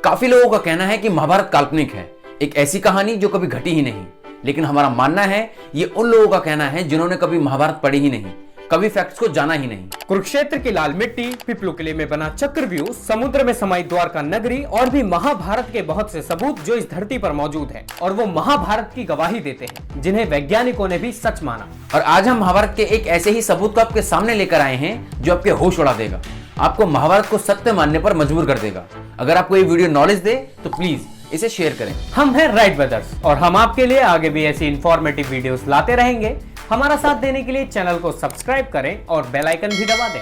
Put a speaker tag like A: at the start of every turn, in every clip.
A: काफी लोगों का कहना है कि महाभारत काल्पनिक है, एक ऐसी कहानी जो कभी घटी ही नहीं। लेकिन हमारा मानना है ये उन लोगों का कहना है जिन्होंने कभी महाभारत पढ़ी ही नहीं, कभी फैक्ट्स को जाना ही नहीं।
B: कुरुक्षेत्र की लाल मिट्टी, पिपलू किले में बना चक्रव्यूह, समुद्र में समाई द्वारका नगरी और भी महाभारत के बहुत से सबूत जो इस धरती पर मौजूद हैं और वो महाभारत की गवाही देते हैं, जिन्हें वैज्ञानिकों ने भी सच माना।
A: और आज हम महाभारत के एक ऐसे ही सबूत को आपके सामने लेकर आए हैं जो आपके होश उड़ा देगा, आपको महाभारत को सत्य मानने पर मजबूर कर देगा। अगर आपको ये वीडियो नॉलेज दे तो प्लीज इसे शेयर करें।
B: हम हैं राइट ब्रदर्स और हम आपके लिए आगे भी ऐसी इंफॉर्मेटिव वीडियोस लाते रहेंगे। हमारा साथ देने के लिए चैनल को सब्सक्राइब करें और बेल आइकन भी दबा दें।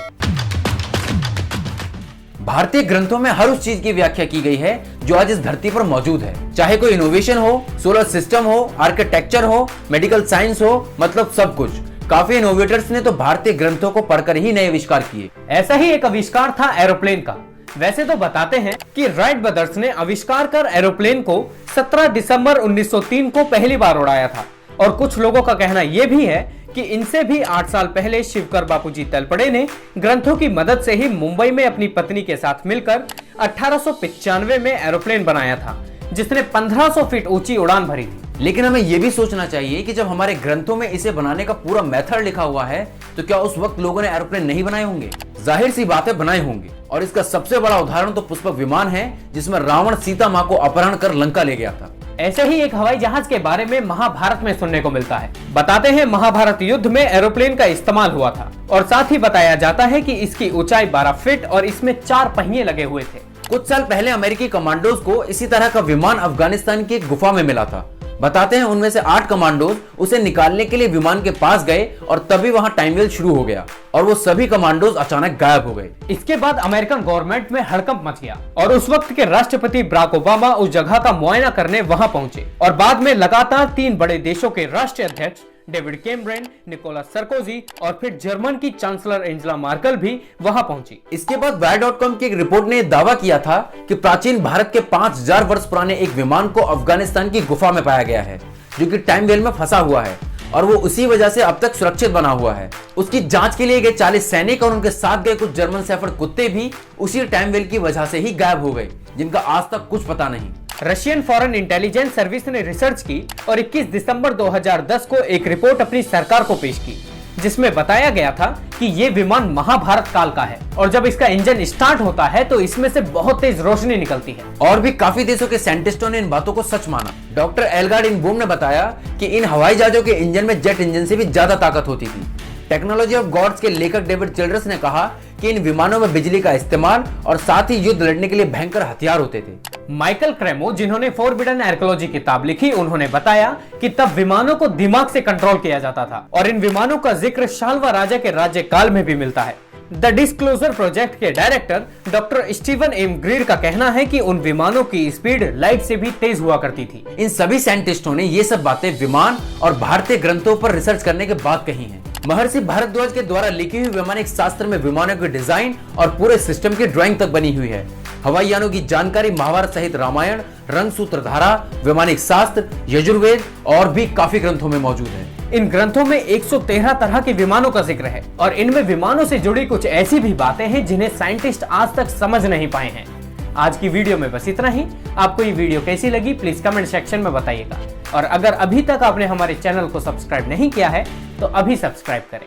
A: भारतीय ग्रंथों में हर उस चीज की व्याख्या की गई है जो आज इस धरती पर मौजूद है, चाहे कोई इनोवेशन हो, सोलर सिस्टम हो, आर्किटेक्चर हो, मेडिकल साइंस हो, मतलब सब कुछ। काफी इनोवेटर्स ने तो भारतीय ग्रंथों को पढ़कर ही नए आविष्कार किए।
B: ऐसा ही एक आविष्कार था एरोप्लेन का। वैसे तो बताते हैं कि राइट ब्रदर्स ने आविष्कार कर एरोप्लेन को 17 दिसंबर 1903 को पहली बार उड़ाया था। और कुछ लोगों का कहना यह भी है कि इनसे भी 8 साल पहले शिवकर बापूजी तलपड़े ने ग्रंथों की मदद से ही मुंबई में अपनी पत्नी के साथ मिलकर 1895 में एरोप्लेन बनाया था, जिसने 1500 फीट ऊंची उड़ान भरी थी।
A: लेकिन हमें यह भी सोचना चाहिए कि जब हमारे ग्रंथों में इसे बनाने का पूरा मेथड लिखा हुआ है तो क्या उस वक्त लोगों ने एरोप्लेन नहीं बनाए होंगे? जाहिर सी बात है, बनाए होंगे। और इसका सबसे बड़ा उदाहरण तो पुष्पक विमान है, जिसमें रावण सीता मां को अपहरण कर लंका ले गया था।
B: ऐसे ही एक हवाई जहाज के बारे में महाभारत में सुनने को मिलता है। बताते हैं महाभारत युद्ध में एरोप्लेन का इस्तेमाल हुआ था और साथ ही बताया जाता है कि इसकी ऊंचाई 12 फीट और इसमें 4 पहिए लगे हुए थे।
A: कुछ साल पहले अमेरिकी कमांडोज को इसी तरह का विमान अफगानिस्तान की एक गुफा में मिला था। बताते हैं उनमें से 8 कमांडोज उसे निकालने के लिए विमान के पास गए और तभी वहां टाइम वेल शुरू हो गया और वो सभी कमांडोज अचानक गायब हो गए।
B: इसके बाद अमेरिकन गवर्नमेंट में हड़कंप मच गया और उस वक्त के राष्ट्रपति बराक ओबामा उस जगह का मुआयना करने वहां पहुंचे और बाद में लगातार 3 बड़े देशों के राष्ट्रीय अध्यक्ष डेविड कैमरन, निकोलस सरकोजी और फिर जर्मन की चांसलर एंजेला मार्केल भी वहां पहुंची।
A: इसके बाद वायर.com की एक रिपोर्ट ने दावा किया था कि प्राचीन भारत के 5000 वर्ष पुराने एक विमान को अफगानिस्तान की गुफा में पाया गया है, जो कि टाइम वेल में फंसा हुआ है और वो उसी वजह से अब तक सुरक्षित बना हुआ है। उसकी जांच के लिए गए 40 सैनिक और उनके साथ गए कुछ जर्मन शेफर्ड कुत्ते भी उसी टाइम वेल की वजह से ही गायब हो गए, जिनका आज तक कुछ पता नहीं।
B: रशियन फॉरेन इंटेलिजेंस सर्विस ने रिसर्च की और 21 दिसंबर 2010 को एक रिपोर्ट अपनी सरकार को पेश की, जिसमें बताया गया था कि ये विमान महाभारत काल का है और जब इसका इंजन स्टार्ट होता है तो इसमें से बहुत तेज रोशनी निकलती है।
A: और भी काफी देशों के साइंटिस्टों ने इन बातों को सच माना। डॉक्टर एल्गार्ड इनबूम ने बताया कि इन हवाई जहाजों के इंजन में जेट इंजन से भी ज्यादा ताकत होती थी। टेक्नोलॉजी ऑफ गॉड्स के लेखक डेविड चिल्ड्रस ने कहा कि इन विमानों में बिजली का इस्तेमाल और साथ ही युद्ध लड़ने के लिए भयंकर हथियार होते थे।
B: माइकल क्रेमो, जिन्होंने फॉरबिडन आर्कियोलॉजी किताब लिखी, उन्होंने बताया कि तब विमानों को दिमाग से कंट्रोल किया जाता था और इन विमानों का जिक्र शाल्वा राजा के राज्य काल में भी मिलता है। द डिस्क्लोजर प्रोजेक्ट के director doctor Steven M Greer का कहना है कि उन विमानों की स्पीड लाइट से भी तेज हुआ करती थी।
A: इन सभी साइंटिस्टों ने ये सब बातें विमान और भारतीय ग्रंथों पर रिसर्च करने के बाद कही हैं। महर्षि भारद्वाज के द्वारा लिखी हुई वैमानिक शास्त्र में विमानों के डिजाइन और पूरे सिस्टम की ड्राइंग तक बनी हुई है। हवाई यानों की जानकारी महाभारत सहित रामायण, रंगसूत्रधारा, वैमानिक शास्त्र, यजुर्वेद और भी काफी ग्रंथों में मौजूद है।
B: इन ग्रंथों में 113 तरह के विमानों का जिक्र है और इनमें विमानों से जुड़ी कुछ ऐसी भी बातें हैं जिन्हें साइंटिस्ट आज तक समझ नहीं पाए हैं। आज की वीडियो में बस इतना ही। आपको ये वीडियो कैसी लगी प्लीज कमेंट सेक्शन में बताइएगा और अगर अभी तक आपने हमारे चैनल को सब्सक्राइब नहीं किया है तो अभी सब्सक्राइब करें।